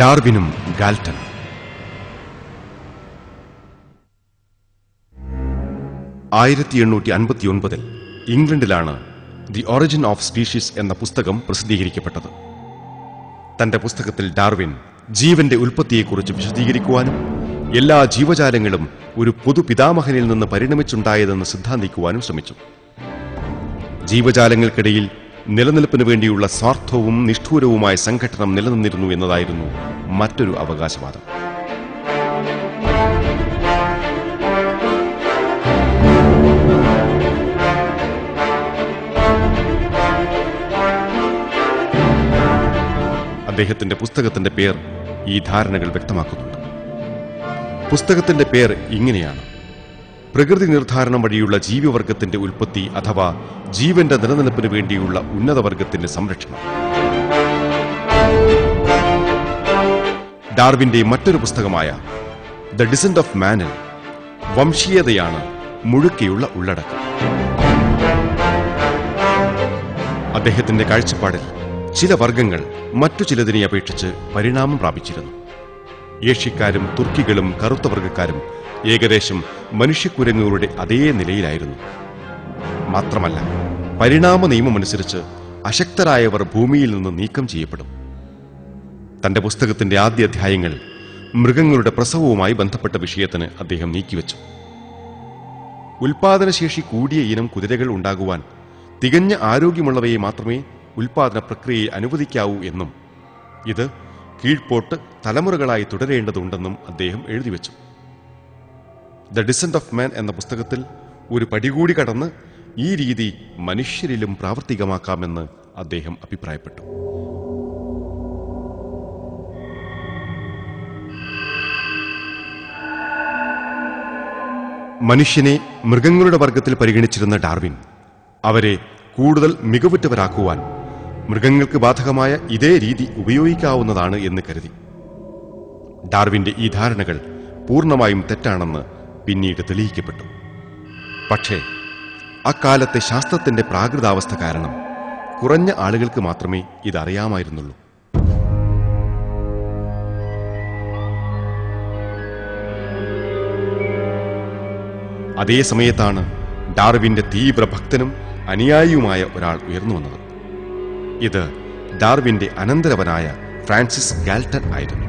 ഡാർവിനും Galton. ഇംഗ്ലണ്ടിലാണ് the origin of species എന്ന പുസ്തകം പ്രസിദ്ധീകരിക്കപ്പെട്ടത്. തന്റെ പുസ്തകത്തിൽ ഡാർവിൻ ജീവന്റെ ഉൽപ്പത്തിയെക്കുറിച്ച് വിശദീകരിക്കുവാനും എല്ലാ ജീവജാലങ്ങളും ഒരു പൊതുപിതാമഹനിൽ നിന്ന് പരിണമിച്ചുണ്ടായതെന്ന് സിദ്ധാന്തിക്കുവാനും ശ്രമിച്ചു. ജീവജാലങ്ങൾക്കിടയിൽ നിലനിൽപ്പിനു വേണ്ടിയുള്ള സ്വാർത്ഥവും നിഷ്ഠൂരവുമായ സംഘട്ടനം നിലനിന്നിരുന്നു എന്നതായിരുന്നു മറ്റൊരു അവകാശവാദം. അദ്ദേഹത്തിന്റെ പുസ്തകത്തിന്റെ പേർ ഈ ധാരണകൾ വ്യക്തമാക്കുന്നുണ്ട്. പുസ്തകത്തിന്റെ പേർ ഇങ്ങനെയാണ്: പ്രകൃതി നിർദ്ധാരണം വഴിയുള്ള ജീവിവർഗത്തിന്റെ ഉൽപ്പത്തി അഥവാ ജീവന്റെ നിലനിൽപ്പിന് വേണ്ടിയുള്ള ഉന്നതവർഗത്തിന്റെ സംരക്ഷണം. ഡാർവിന്റെ മറ്റൊരു പുസ്തകമായ ദ ഡിസെന്റ് ഓഫ് മാനിൽ വംശീയതയാണ് മുഴുക്കെയുള്ള ഉള്ളടക്കം. അദ്ദേഹത്തിന്റെ കാഴ്ചപ്പാടിൽ ചില വർഗങ്ങൾ മറ്റു ചിലതിനെ അപേക്ഷിച്ച് പരിണാമം പ്രാപിച്ചിരുന്നു. ഏഷ്യക്കാരും തുർക്കികളും കറുത്ത വർഗക്കാരും ഏകദേശം മനുഷ്യക്കുരങ്ങുകളുടെ അതേ നിലയിലായിരുന്നു. മാത്രമല്ല, പരിണാമ നിയമമനുസരിച്ച് അശക്തരായവർ ഭൂമിയിൽ നിന്ന് നീക്കം ചെയ്യപ്പെടും. തന്റെ പുസ്തകത്തിന്റെ ആദ്യ അധ്യായങ്ങൾ മൃഗങ്ങളുടെ പ്രസവവുമായി ബന്ധപ്പെട്ട വിഷയത്തിന് അദ്ദേഹം നീക്കിവെച്ചു. ഉൽപാദനശേഷി കൂടിയ ഇനം കുതിരകൾ ഉണ്ടാകുവാൻ തികഞ്ഞ ആരോഗ്യമുള്ളവയെ മാത്രമേ ഉൽപാദന പ്രക്രിയയെ അനുവദിക്കാവൂ എന്നും ഇത് കീഴ്പോട്ട് തലമുറകളായി തുടരേണ്ടതുണ്ടെന്നും അദ്ദേഹം എഴുതിവെച്ചു. ദ ഡിസെന്റ് ഓഫ് മാൻ എന്ന പുസ്തകത്തിൽ ഒരു പടി കൂടി കടന്ന് ഈ രീതി മനുഷ്യരിലും പ്രാവർത്തികമാക്കാമെന്ന് അദ്ദേഹം അഭിപ്രായപ്പെട്ടു. മനുഷ്യനെ മൃഗങ്ങളുടെ വർഗത്തിൽ പരിഗണിച്ചിരുന്ന ഡാർവിൻ അവരെ കൂടുതൽ മികവുറ്റവരാക്കുവാൻ മൃഗങ്ങൾക്ക് ബാധകമായ ഇതേ രീതി ഉപയോഗിക്കാവുന്നതാണ് എന്ന് കരുതി. ഡാർവിന്റെ ഈ ധാരണകൾ പൂർണ്ണമായും തെറ്റാണെന്ന് പിന്നീട് തെളിയിക്കപ്പെട്ടു. പക്ഷേ അക്കാലത്തെ ശാസ്ത്രത്തിന്റെ പ്രാകൃതാവസ്ഥ കാരണം കുറഞ്ഞ ആളുകൾക്ക് മാത്രമേ ഇതറിയാമായിരുന്നുള്ളൂ. അതേ സമയത്താണ് ഡാർവിന്റെ തീവ്ര ഭക്തനും അനുയായിയുമായ ഒരാൾ ഉയർന്നു വന്നത്. ഇത് ഡാർവിന്റെ അനന്തരവനായ ഫ്രാൻസിസ് ഗാൽട്ടൺ ആയിരുന്നു.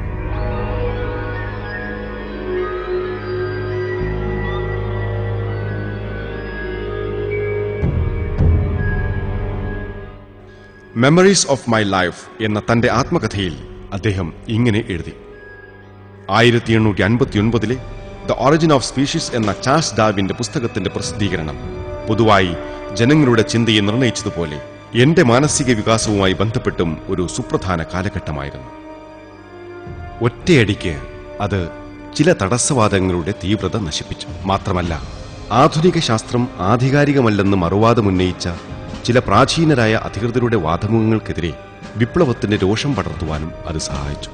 മെമ്മറീസ് ഓഫ് മൈ ലൈഫ് എന്ന തന്റെ ആത്മകഥയിൽ അദ്ദേഹം ഇങ്ങനെ എഴുതി: 1859 ദ ഒറിജിൻ ഓഫ് സ്പീഷീസ് എന്ന ചാൾസ് ഡാർവിന്റെ പുസ്തകത്തിന്റെ പ്രസിദ്ധീകരണം പൊതുവായി ജനങ്ങളുടെ ചിന്തയെ നിർണയിച്ചതുപോലെ എന്റെ മാനസിക വികാസവുമായി ബന്ധപ്പെട്ടും ഒരു സുപ്രധാന കാലഘട്ടമായിരുന്നു. ഒറ്റയടിക്ക് അത് ചില തടസ്സവാദങ്ങളുടെ തീവ്രത നശിപ്പിച്ചു. മാത്രമല്ല, ആധുനിക ശാസ്ത്രം ആധികാരികമല്ലെന്ന് മറുവാദമുന്നയിച്ച ചില പ്രാചീനരായ അധികൃതരുടെ വാദമുഖങ്ങൾക്കെതിരെ വിപ്ലവത്തിന്റെ രോഷം പടർത്തുവാനും അത് സഹായിച്ചു.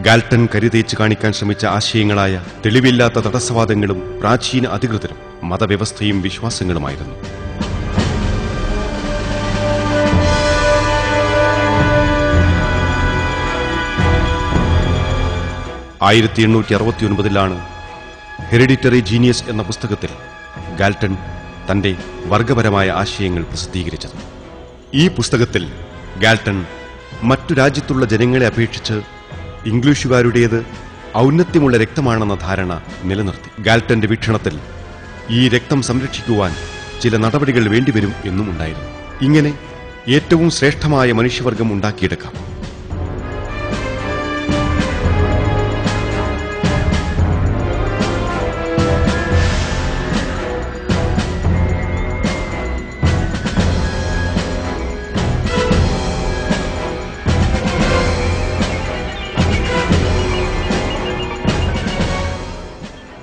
ഗാൽട്ടൺ കരുതേച്ച് കാണിക്കാൻ ശ്രമിച്ച ആശയങ്ങളായ തെളിവില്ലാത്ത തടസ്സവാദങ്ങളും പ്രാചീന അധികൃതരും മതവ്യവസ്ഥയും വിശ്വാസങ്ങളുമായിരുന്നു. ഹെറിഡിറ്ററി ജീനിയസ് എന്ന പുസ്തകത്തിൽ ഗാൽട്ടൺ തന്റെ വർഗപരമായ ആശയങ്ങൾ പ്രസിദ്ധീകരിച്ചത്. ഈ പുസ്തകത്തിൽ ഗാൽട്ടൺ മറ്റു രാജ്യത്തുള്ള ജനങ്ങളെ അപേക്ഷിച്ച് ഇംഗ്ലീഷുകാരുടേത് ഔന്നത്യമുള്ള രക്തമാണെന്ന ധാരണ നിലനിർത്തി. ഗാൽട്ടന്റെ വീക്ഷണത്തിൽ ഈ രക്തം സംരക്ഷിക്കുവാൻ ചില നടപടികൾ വേണ്ടിവരും എന്നും ഉണ്ടായിരുന്നു. ഇങ്ങനെ ഏറ്റവും ശ്രേഷ്ഠമായ മനുഷ്യവർഗം ഉണ്ടാക്കിയെടുക്കാം.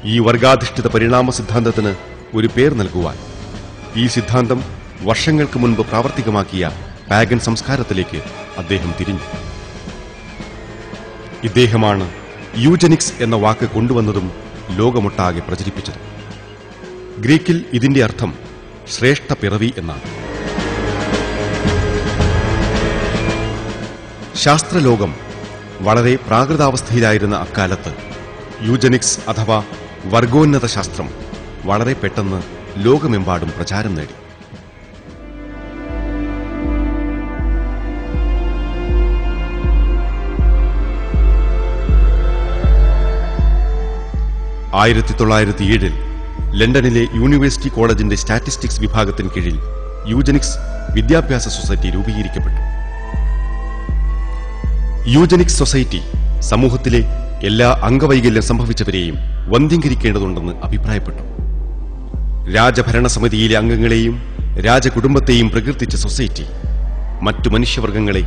ഈ വർഗാധിഷ്ഠിത പരിണാമ സിദ്ധാന്തത്തിന് ഒരു പേർ നൽകുവാൻ ഈ സിദ്ധാന്തം വർഷങ്ങൾക്ക് മുൻപ് പ്രാവർത്തികമാക്കിയ പാഗൻ സംസ്കാരത്തിലേക്ക് അദ്ദേഹം തിരിഞ്ഞു. ഇദ്ദേഹമാണ് യൂജനിക്സ് എന്ന വാക്ക് കൊണ്ടുവന്നതും ലോകമൊട്ടാകെ പ്രചരിപ്പിച്ചതും. ഗ്രീക്കിൽ ഇതിന്റെ അർത്ഥം ശ്രേഷ്ഠ പിറവി എന്നാണ്. ശാസ്ത്രലോകം വളരെ പ്രാകൃതാവസ്ഥയിലായിരുന്ന അക്കാലത്ത് യൂജനിക്സ് അഥവാ വർഗോന്നത ശാസ്ത്രം വളരെ പെട്ടെന്ന് ലോകമെമ്പാടും പ്രചാരം നേടി. ിൽ ലണ്ടനിലെ യൂണിവേഴ്സിറ്റി കോളേജിന്റെ സ്റ്റാറ്റിസ്റ്റിക്സ് വിഭാഗത്തിന് കീഴിൽ യൂജനിക്സ് വിദ്യാഭ്യാസ സൊസൈറ്റി രൂപീകരിക്കപ്പെട്ടു. യൂജനിക്സ് സൊസൈറ്റി സമൂഹത്തിലെ എല്ലാ അംഗവൈകല്യം സംഭവിച്ചവരെയും വന്ധ്യംകരിക്കേണ്ടതുണ്ടെന്ന് അഭിപ്രായപ്പെട്ടു. രാജഭരണസമിതിയിലെ അംഗങ്ങളെയും രാജകുടുംബത്തെയും പ്രകീർത്തിച്ച സൊസൈറ്റി മറ്റു മനുഷ്യവർഗങ്ങളെ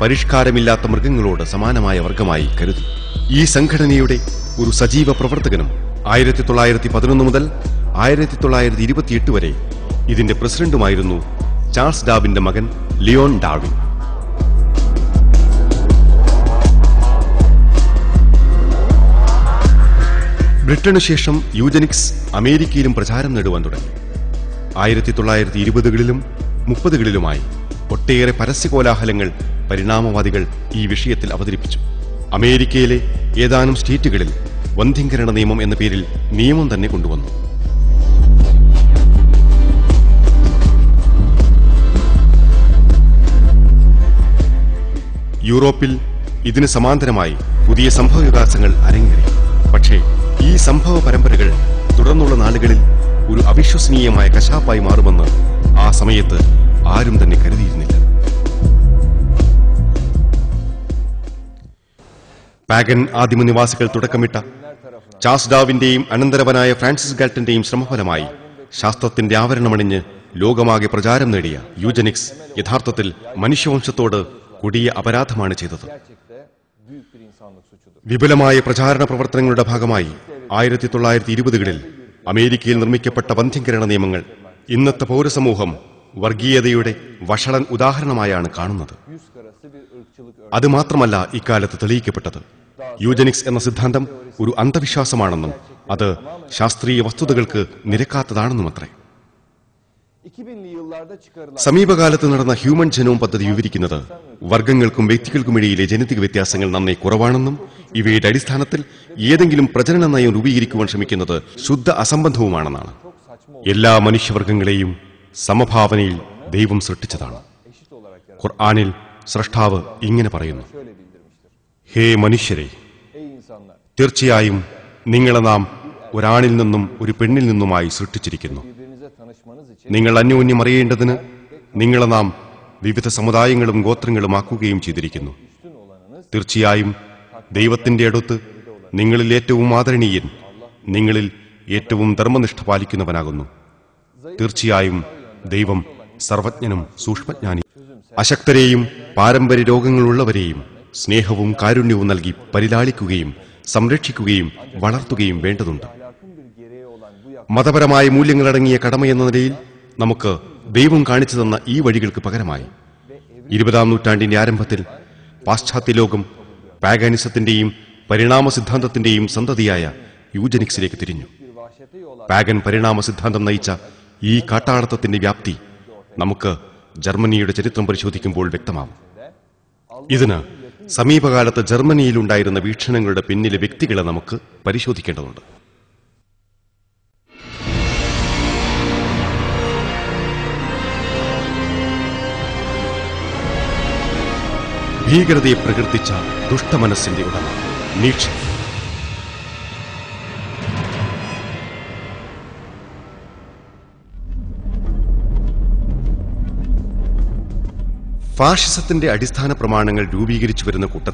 പരിഷ്കാരമില്ലാത്ത മൃഗങ്ങളോട് സമാനമായ വർഗമായി കരുതി. ഈ സംഘടനയുടെ ഒരു സജീവ പ്രവർത്തകനും 1911 മുതൽ 1928 വരെ ഇതിന്റെ പ്രസിഡന്റുമായിരുന്നു ചാൾസ് ഡാർവിന്റെ മകൻ ലിയോൺ ഡാർവിൻ. ബ്രിട്ടനു ശേഷം യൂജനിക്സ് അമേരിക്കയിലും പ്രചാരം നേടുവാൻ തുടങ്ങി. 1920കളിലും 30കളിലുമായി ഒട്ടേറെ പരസ്യകോലാഹലങ്ങൾ പരിണാമവാദികൾ ഈ വിഷയത്തിൽ അവതരിപ്പിച്ചു. അമേരിക്കയിലെ ഏതാനും സ്റ്റേറ്റുകളിൽ വന്ധ്യംകരണ നിയമം എന്ന പേരിൽ നിയമം തന്നെ കൊണ്ടുവന്നു. യൂറോപ്പിൽ ഇതിന് സമാന്തരമായി പുതിയ സംഭവവികാസങ്ങൾ അരങ്ങേറി. പക്ഷേ ഈ സംഭവ പരമ്പരകൾ തുടർന്നുള്ള നാളുകളിൽ ഒരു അവിശ്വസനീയമായ കശാപ്പായി മാറുമെന്ന് ആ സമയത്ത് ആരും തന്നെ കരുതിയിരുന്നില്ല. പാഗൻ ആദിമനിവാസികൾ തുടക്കമിട്ട ചാൾസ് ഡാർവിന്റെയും അനന്തരവനായ ഫ്രാൻസിസ് ഗാൽട്ടന്റെയും ശ്രമഫലമായി ശാസ്ത്രത്തിന്റെ ആവരണമണിഞ്ഞ് ലോകമാകെ പ്രചാരം നേടിയ യൂജനിക്സ് യഥാർത്ഥത്തിൽ മനുഷ്യവംശത്തോട് കൊടിയ അപരാധമാണ് ചെയ്തത്. വിപുലമായ പ്രചാരണ പ്രവർത്തനങ്ങളുടെ ഭാഗമായി 1920കളിൽ അമേരിക്കയിൽ നിർമ്മിക്കപ്പെട്ട വന്ധ്യംകരണ നിയമങ്ങൾ ഇന്നത്തെ പൗരസമൂഹം വർഗീയതയുടെ വഷളൻ ഉദാഹരണമായാണ് കാണുന്നത്. അതുമാത്രമല്ല ഇക്കാലത്ത് തെളിയിക്കപ്പെട്ടത് യൂജനിക്സ് എന്ന സിദ്ധാന്തം ഒരു അന്ധവിശ്വാസമാണെന്നും അത് ശാസ്ത്രീയ വസ്തുതകൾക്ക് നിരക്കാത്തതാണെന്നുമത്രേ. സമീപകാലത്ത് നടന്ന ഹ്യൂമൻ ജനോം പദ്ധതി വിവരിക്കുന്നത് വർഗങ്ങൾക്കും വ്യക്തികൾക്കുമിടയിലെ ജനിതക വ്യത്യാസങ്ങൾ നന്നേ കുറവാണെന്നും ഇവയുടെ അടിസ്ഥാനത്തിൽ ഏതെങ്കിലും പ്രജനന നയം രൂപീകരിക്കുവാൻ ശ്രമിക്കുന്നത് ശുദ്ധ അസംബന്ധവുമാണെന്നാണ്. എല്ലാ മനുഷ്യവർഗങ്ങളെയും സമഭാവനയിൽ ദൈവം സൃഷ്ടിച്ചതാണ്. ഖുർആനിൽ സ്രഷ്ടാവ് ഇങ്ങനെ പറയുന്നു: ഹേ മനുഷ്യരെ, തീർച്ചയായും നിങ്ങളെ നാം ഒരാണിൽ നിന്നും ഒരു പെണ്ണിൽ നിന്നുമായി സൃഷ്ടിച്ചിരിക്കുന്നു. നിങ്ങൾ അന്യോന്യം അറിയേണ്ടതിന് നിങ്ങളെ നാം വിവിധ സമുദായങ്ങളും ഗോത്രങ്ങളും ആക്കുകയും ചെയ്തിരിക്കുന്നു. തീർച്ചയായും ദൈവത്തിന്റെ അടുത്ത് നിങ്ങളിൽ ഏറ്റവും ആദരണീയൻ നിങ്ങളിൽ ഏറ്റവും ധർമ്മനിഷ്ഠ പാലിക്കുന്നവനാകുന്നു. തീർച്ചയായും ദൈവം സർവജ്ഞനും സൂക്ഷ്മജ്ഞാനി. അശക്തരെയും പാരമ്പര്യ രോഗങ്ങളുള്ളവരെയും സ്നേഹവും കാരുണ്യവും നൽകി പരിലാളിക്കുകയും സംരക്ഷിക്കുകയും വളർത്തുകയും വേണ്ടതുണ്ട്. മതപരമായ മൂല്യങ്ങളടങ്ങിയ കടമയെന്ന നിലയിൽ നമുക്ക് ദൈവം കാണിച്ചു തന്ന ഈ വഴികൾക്ക് പകരമായി 20ാം നൂറ്റാണ്ടിന്റെ ആരംഭത്തിൽ പാശ്ചാത്യ ലോകം പാഗാനിസത്തിന്റെയും പരിണാമ സിദ്ധാന്തത്തിന്റെയും സന്തതിയായ യൂജനിക്സിലേക്ക് തിരിഞ്ഞു. പാഗൻ പരിണാമ സിദ്ധാന്തം നയിച്ച ഈ കാട്ടാളത്തത്തിന്റെ വ്യാപ്തി നമുക്ക് ജർമ്മനിയുടെ ചരിത്രം പരിശോധിക്കുമ്പോൾ വ്യക്തമാവും. ഇതിന് സമീപകാലത്ത് ജർമ്മനിയിലുണ്ടായിരുന്ന വീക്ഷണങ്ങളുടെ പിന്നിലെ വ്യക്തികളെ നമുക്ക് പരിശോധിക്കേണ്ടതുണ്ട്. ഭീകരതയെ പ്രകീർത്തിച്ച ദുഷ്ടമനസ്സിന്റെ ഉടമ നീറ്റ്ഷെ. ഫാഷിസത്തിന്റെ അടിസ്ഥാന പ്രമാണങ്ങൾ രൂപീകരിച്ചു വരുന്ന കൂട്ടത്തിൽ